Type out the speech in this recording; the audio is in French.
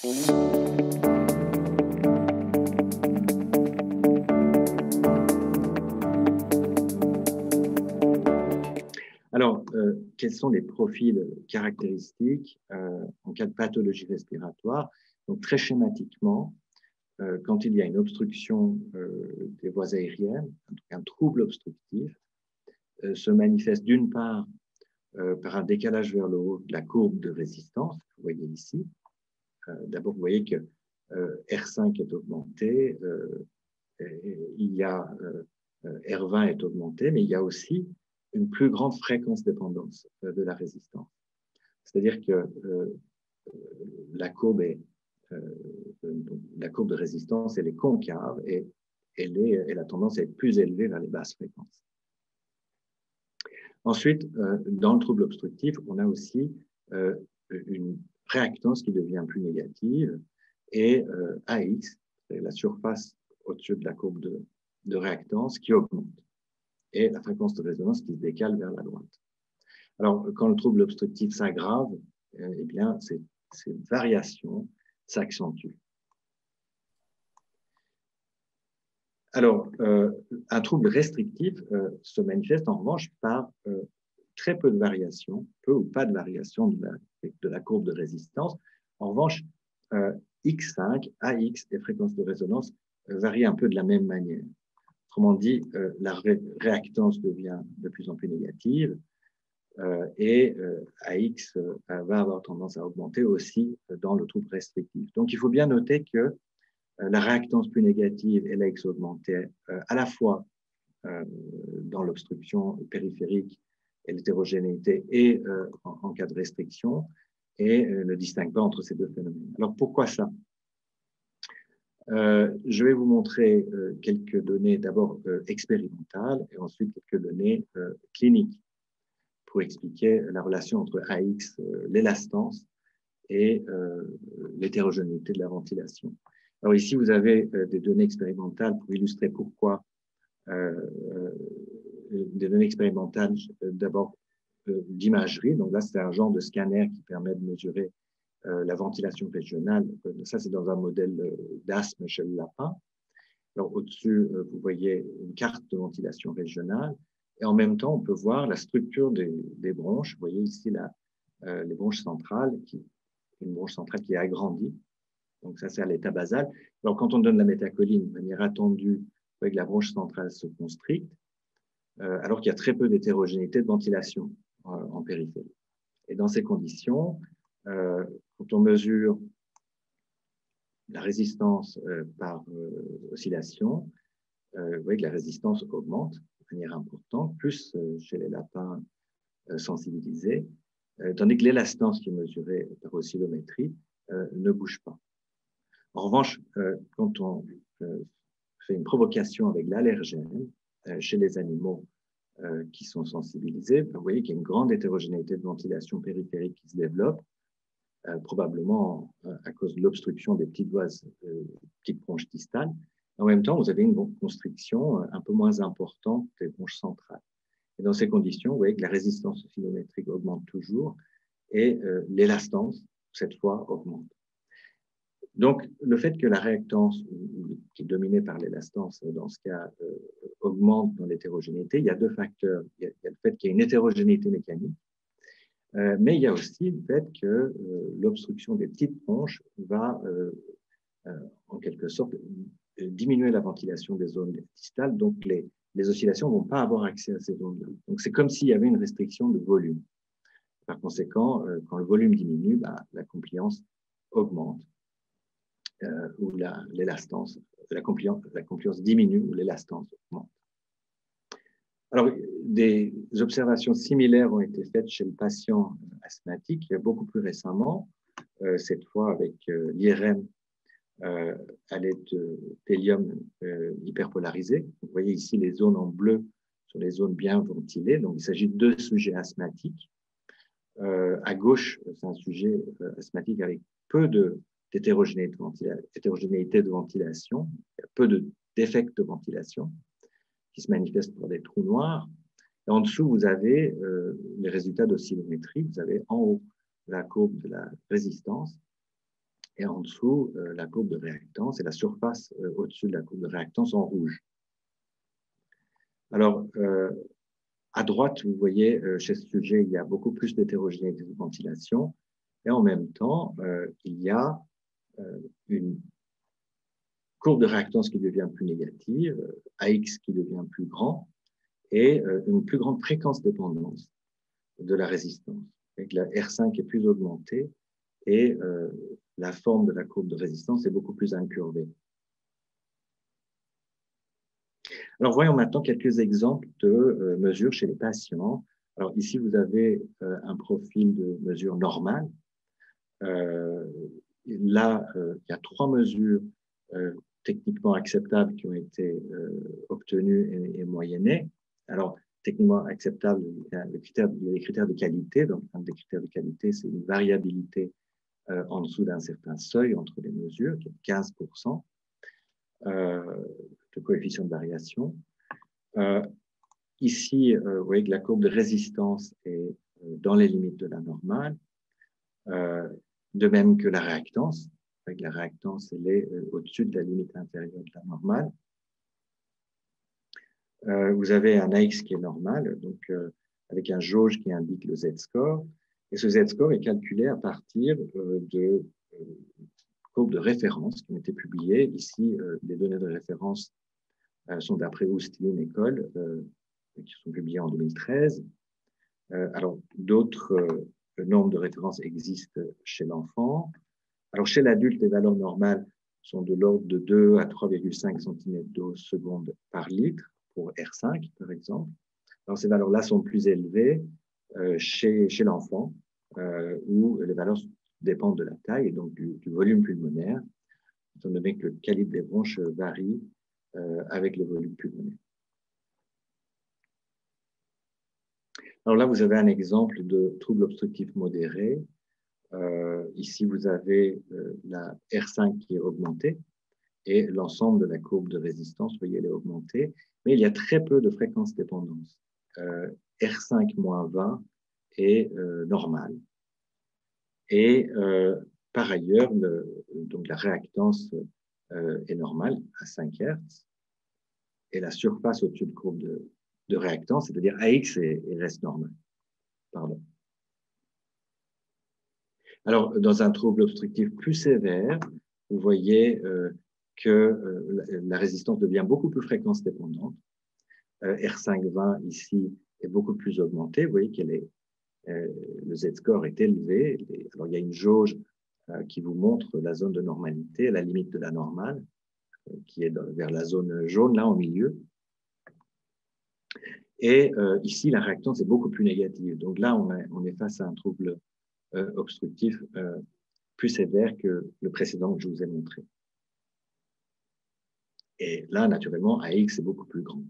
Alors, quels sont les profils caractéristiques en cas de pathologie respiratoire? Donc, très schématiquement, quand il y a une obstruction des voies aériennes, un trouble obstructif, se manifeste d'une part par un décalage vers le haut de la courbe de résistance, que vous voyez ici. D'abord, vous voyez que R5 est augmenté, il y a R20 est augmenté, mais il y a aussi une plus grande fréquence dépendance de la résistance. C'est-à-dire que la courbe de résistance, elle est concave et elle a tendance à être plus élevée vers les basses fréquences. Ensuite, dans le trouble obstructif, on a aussi une réactance qui devient plus négative et AX, c'est la surface au-dessus de la courbe de réactance qui augmente et la fréquence de résonance qui se décale vers la droite. Alors, quand le trouble obstructif s'aggrave, eh bien, ces variations s'accentuent. Alors, un trouble restrictif se manifeste en revanche par très peu de variations, peu ou pas de variations de la courbe de résistance. En revanche, X5, AX et fréquence de résonance varient un peu de la même manière. Autrement dit, la réactance devient de plus en plus négative et AX va avoir tendance à augmenter aussi dans le trouble restrictif. Donc, il faut bien noter que la réactance plus négative et l'AX augmentée à la fois dans l'obstruction périphérique et l'hétérogénéité et en cas de restriction et ne distingue pas entre ces deux phénomènes. Alors, pourquoi ça? Je vais vous montrer quelques données d'abord expérimentales et ensuite quelques données cliniques pour expliquer la relation entre AX, l'élastance et l'hétérogénéité de la ventilation. Alors ici, vous avez des données expérimentales pour illustrer pourquoi des données expérimentales d'abord d'imagerie. Donc là, c'est un genre de scanner qui permet de mesurer la ventilation régionale. Ça, c'est dans un modèle d'asthme chez le lapin. Alors, au-dessus, vous voyez une carte de ventilation régionale. Et en même temps, on peut voir la structure des bronches. Vous voyez ici les bronches centrales, une bronche centrale qui est agrandie. Donc, ça, c'est à l'état basal. Alors, quand on donne la méthacholine de manière attendue, vous voyez que la bronche centrale se constricte, alors qu'il y a très peu d'hétérogénéité de ventilation en périphérie. Et dans ces conditions, quand on mesure la résistance par oscillation, vous voyez que la résistance augmente de manière importante, plus chez les lapins sensibilisés, tandis que l'élastance qui est mesurée par oscillométrie ne bouge pas. En revanche, quand on fait une provocation avec l'allergène chez les animaux qui sont sensibilisés, vous voyez qu'il y a une grande hétérogénéité de ventilation périphérique qui se développe, probablement à cause de l'obstruction des petites bronches distales. En même temps, vous avez une constriction un peu moins importante des bronches centrales. Et dans ces conditions, vous voyez que la résistance oscillométrique augmente toujours et l'élastance, cette fois, augmente. Donc, le fait que la réactance, qui est dominée par l'élastance, dans ce cas, augmente dans l'hétérogénéité, il y a deux facteurs. Il y a le fait qu'il y a une hétérogénéité mécanique, mais il y a aussi le fait que l'obstruction des petites bronches va, en quelque sorte, diminuer la ventilation des zones distales, donc les oscillations ne vont pas avoir accès à ces zones-là. Donc, c'est comme s'il y avait une restriction de volume. Par conséquent, quand le volume diminue, la compliance augmente ou l'élastance, la compliance diminue ou l'élastance augmente. Alors, des observations similaires ont été faites chez le patient asthmatique beaucoup plus récemment, cette fois avec l'IRM à l'aide de thélium hyperpolarisé. Vous voyez ici les zones en bleu sont les zones bien ventilées. Donc, il s'agit de deux sujets asthmatiques. À gauche, c'est un sujet asthmatique avec peu d'hétérogénéité de ventilation, peu de défects de ventilation qui se manifestent par des trous noirs. Et en dessous, vous avez les résultats d'oscillométrie. Vous avez en haut la courbe de la résistance Et en dessous, la courbe de réactance et la surface au-dessus de la courbe de réactance en rouge. Alors, à droite, vous voyez, chez ce sujet, il y a beaucoup plus d'hétérogénéité de ventilation. Et en même temps, il y a une courbe de réactance qui devient plus négative, AX qui devient plus grand, et une plus grande fréquence dépendance de la résistance. Donc, la R5 est plus augmentée et la forme de la courbe de résistance est beaucoup plus incurvée. Alors, voyons maintenant quelques exemples de mesures chez les patients. Alors, ici, vous avez un profil de mesure normale. Là, il y a 3 mesures techniquement acceptables qui ont été obtenues et moyennées. Alors, techniquement acceptable, il y a les critères de qualité. Donc, un des critères de qualité, c'est une variabilité en dessous d'un certain seuil entre les mesures, qui est 15% de coefficient de variation. Ici, vous voyez que la courbe de résistance est dans les limites de la normale, de même que la réactance. Avec la réactance, elle est au-dessus de la limite inférieure de la normale. Vous avez un AX qui est normal, donc avec un jauge qui indique le Z-score. Et ce Z-score est calculé à partir de courbes de référence qui ont été publiées. Ici, les données de référence sont d'après Oustlin et Cole, qui sont publiées en 2013. Alors, d'autres normes de référence existent chez l'enfant. Alors, chez l'adulte, les valeurs normales sont de l'ordre de 2 à 3,5 cm d'eau seconde par litre pour R5, par exemple. Alors, ces valeurs-là sont plus élevées chez l'enfant, où les valeurs dépendent de la taille et donc du volume pulmonaire, étant donné que le calibre des bronches varie avec le volume pulmonaire. Alors là, vous avez un exemple de trouble obstructif modéré. Ici, vous avez la R5 qui est augmentée et l'ensemble de la courbe de résistance, vous voyez, elle est augmentée, mais il y a très peu de fréquence dépendance. R5-20 est normal. Et par ailleurs, donc la réactance est normale à 5 Hz et la surface au-dessus de courbe de réactance, c'est-à-dire AX, reste normale. Pardon. Alors, dans un trouble obstructif plus sévère, vous voyez que la résistance devient beaucoup plus fréquence dépendante. R5-20 ici est beaucoup plus augmenté. Vous voyez qu'elle est le Z-score est élevé. Alors, il y a une jauge qui vous montre la zone de normalité à la limite de la normale, qui est vers la zone jaune, là, au milieu. Et ici, la réactance est beaucoup plus négative. Donc là, on est face à un trouble obstructif plus sévère que le précédent que je vous ai montré. Et là, naturellement, AX est beaucoup plus grand.